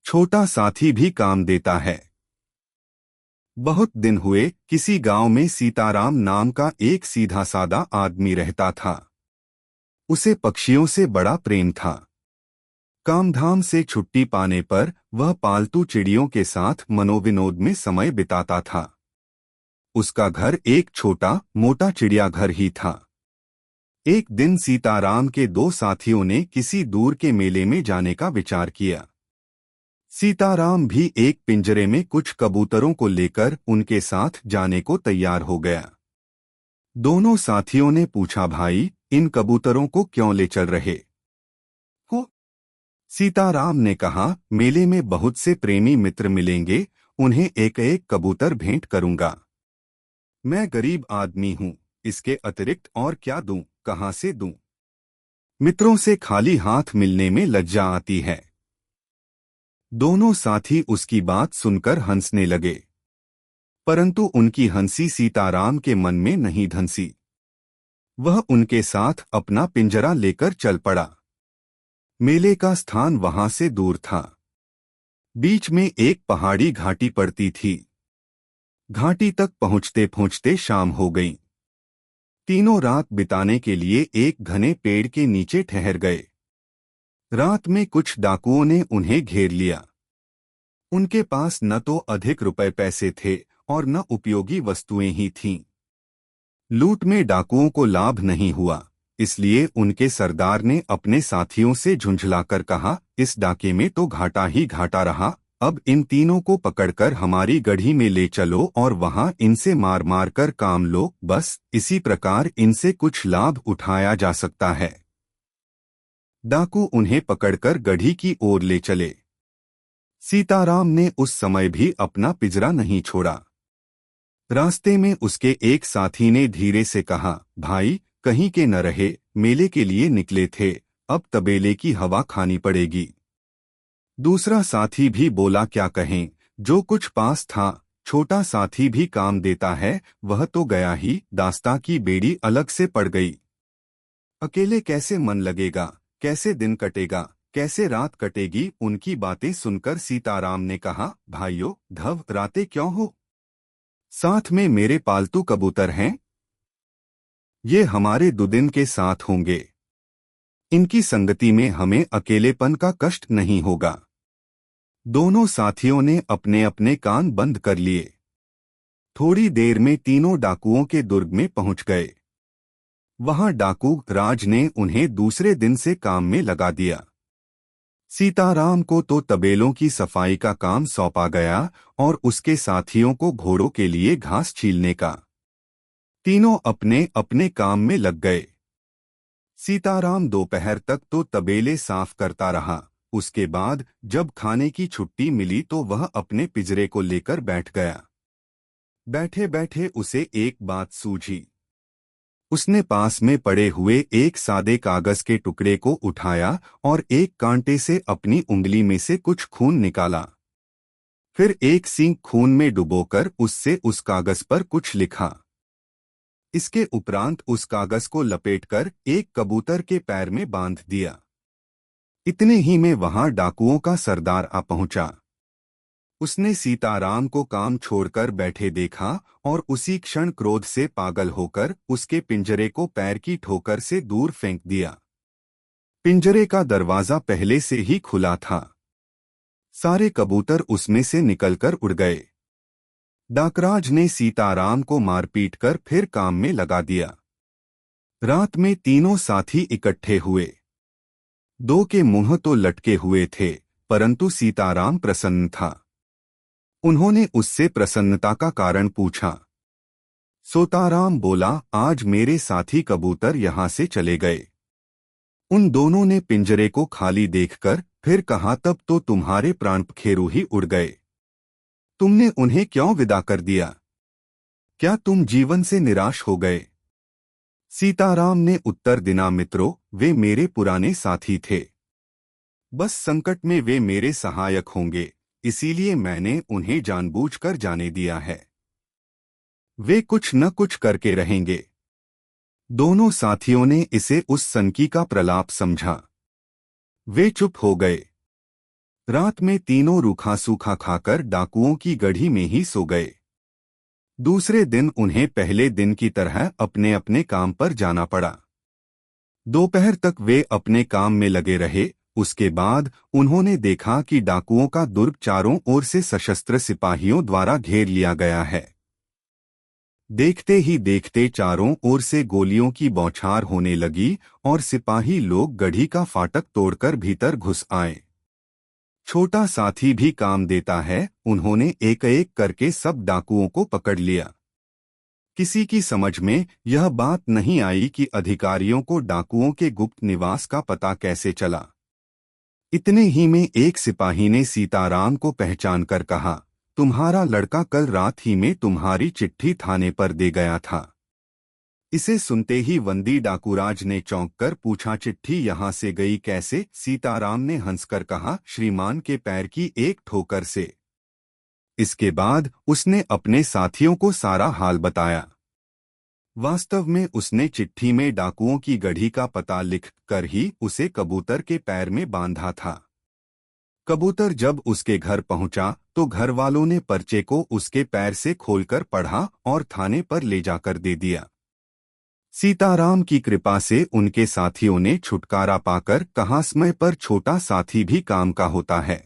छोटा साथी भी काम देता है। बहुत दिन हुए किसी गांव में सीताराम नाम का एक सीधा सादा आदमी रहता था। उसे पक्षियों से बड़ा प्रेम था। कामधाम से छुट्टी पाने पर वह पालतू चिड़ियों के साथ मनोविनोद में समय बिताता था। उसका घर एक छोटा मोटा चिड़ियाघर ही था। एक दिन सीताराम के दो साथियों ने किसी दूर के मेले में जाने का विचार किया। सीताराम भी एक पिंजरे में कुछ कबूतरों को लेकर उनके साथ जाने को तैयार हो गया। दोनों साथियों ने पूछा, भाई, इन कबूतरों को क्यों ले चल रहे हो? सीताराम ने कहा, मेले में बहुत से प्रेमी मित्र मिलेंगे, उन्हें एक एक कबूतर भेंट करूंगा। मैं गरीब आदमी हूं, इसके अतिरिक्त और क्या दूं, कहां से दूं? मित्रों से खाली हाथ मिलने में लज्जा आती है। दोनों साथी उसकी बात सुनकर हंसने लगे, परंतु उनकी हंसी सीताराम के मन में नहीं धंसी। वह उनके साथ अपना पिंजरा लेकर चल पड़ा। मेले का स्थान वहां से दूर था। बीच में एक पहाड़ी घाटी पड़ती थी। घाटी तक पहुंचते पहुंचते शाम हो गई। तीनों रात बिताने के लिए एक घने पेड़ के नीचे ठहर गए। रात में कुछ डाकुओं ने उन्हें घेर लिया। उनके पास न तो अधिक रुपए पैसे थे और न उपयोगी वस्तुएं ही थीं। लूट में डाकुओं को लाभ नहीं हुआ, इसलिए उनके सरदार ने अपने साथियों से झुंझलाकर कहा, इस डाके में तो घाटा ही घाटा रहा। अब इन तीनों को पकड़कर हमारी गढ़ी में ले चलो और वहां इनसे मार मार कर काम लो, बस इसी प्रकार इनसे कुछ लाभ उठाया जा सकता है। डाकू उन्हें पकड़कर गढ़ी की ओर ले चले। सीताराम ने उस समय भी अपना पिंजरा नहीं छोड़ा। रास्ते में उसके एक साथी ने धीरे से कहा, भाई, कहीं के न रहे, मेले के लिए निकले थे, अब तबेले की हवा खानी पड़ेगी। दूसरा साथी भी बोला, क्या कहें, जो कुछ पास था, छोटा साथी भी काम देता है, वह तो गया ही, दास्तां की बेड़ी अलग से पड़ गई। अकेले कैसे मन लगेगा, कैसे दिन कटेगा, कैसे रात कटेगी? उनकी बातें सुनकर सीताराम ने कहा, भाइयों, घबराते क्यों हो? साथ में मेरे पालतू कबूतर हैं। ये हमारे दुदिन के साथ होंगे। इनकी संगति में हमें अकेलेपन का कष्ट नहीं होगा। दोनों साथियों ने अपने अपने कान बंद कर लिए। थोड़ी देर में तीनों डाकुओं के दुर्ग में पहुंच गए। वहां डाकू राज ने उन्हें दूसरे दिन से काम में लगा दिया। सीताराम को तो तबेलों की सफाई का काम सौंपा गया और उसके साथियों को घोड़ों के लिए घास छीलने का। तीनों अपने अपने काम में लग गए। सीताराम दोपहर तक तो तबेले साफ करता रहा। उसके बाद जब खाने की छुट्टी मिली तो वह अपने पिंजरे को लेकर बैठ गया। बैठे बैठे उसे एक बात सूझी। उसने पास में पड़े हुए एक सादे कागज के टुकड़े को उठाया और एक कांटे से अपनी उंगली में से कुछ खून निकाला। फिर एक सींग खून में डुबोकर उससे उस कागज पर कुछ लिखा। इसके उपरांत उस कागज को लपेटकर एक कबूतर के पैर में बांध दिया। इतने ही में वहां डाकुओं का सरदार आ पहुंचा। उसने सीताराम को काम छोड़कर बैठे देखा और उसी क्षण क्रोध से पागल होकर उसके पिंजरे को पैर की ठोकर से दूर फेंक दिया। पिंजरे का दरवाजा पहले से ही खुला था। सारे कबूतर उसमें से निकलकर उड़ गए। डाकराज ने सीताराम को मारपीट कर फिर काम में लगा दिया। रात में तीनों साथी इकट्ठे हुए। दो के मुंह तो लटके हुए थे, परंतु सीताराम प्रसन्न था। उन्होंने उससे प्रसन्नता का कारण पूछा। सीताराम बोला, आज मेरे साथी कबूतर यहां से चले गए। उन दोनों ने पिंजरे को खाली देखकर फिर कहा, तब तो तुम्हारे प्राण पखेरु ही उड़ गए। तुमने उन्हें क्यों विदा कर दिया? क्या तुम जीवन से निराश हो गए? सीताराम ने उत्तर दिया, मित्रों, वे मेरे पुराने साथी थे। बस संकट में वे मेरे सहायक होंगे, इसीलिए मैंने उन्हें जानबूझकर जाने दिया है। वे कुछ न कुछ करके रहेंगे। दोनों साथियों ने इसे उस सनकी का प्रलाप समझा। वे चुप हो गए। रात में तीनों रूखा सूखा खाकर डाकुओं की गढ़ी में ही सो गए। दूसरे दिन उन्हें पहले दिन की तरह अपने अपने काम पर जाना पड़ा। दोपहर तक वे अपने काम में लगे रहे। उसके बाद उन्होंने देखा कि डाकुओं का दुर्ग चारों ओर से सशस्त्र सिपाहियों द्वारा घेर लिया गया है। देखते ही देखते चारों ओर से गोलियों की बौछार होने लगी और सिपाही लोग गढ़ी का फाटक तोड़कर भीतर घुस आए। छोटा साथी भी काम देता है। उन्होंने एक एक करके सब डाकुओं को पकड़ लिया। किसी की समझ में यह बात नहीं आई कि अधिकारियों को डाकुओं के गुप्त निवास का पता कैसे चला। इतने ही में एक सिपाही ने सीताराम को पहचानकर कहा, तुम्हारा लड़का कल रात ही में तुम्हारी चिट्ठी थाने पर दे गया था। इसे सुनते ही वंदी डाकूराज ने चौंक कर पूछा, चिट्ठी यहाँ से गई कैसे? सीताराम ने हंसकर कहा, श्रीमान के पैर की एक ठोकर से। इसके बाद उसने अपने साथियों को सारा हाल बताया। वास्तव में उसने चिट्ठी में डाकुओं की गढ़ी का पता लिख कर ही उसे कबूतर के पैर में बांधा था। कबूतर जब उसके घर पहुंचा तो घर वालों ने पर्चे को उसके पैर से खोलकर पढ़ा और थाने पर ले जाकर दे दिया। सीताराम की कृपा से उनके साथियों ने छुटकारा पाकर कहा, समय पर छोटा साथी भी काम का होता है।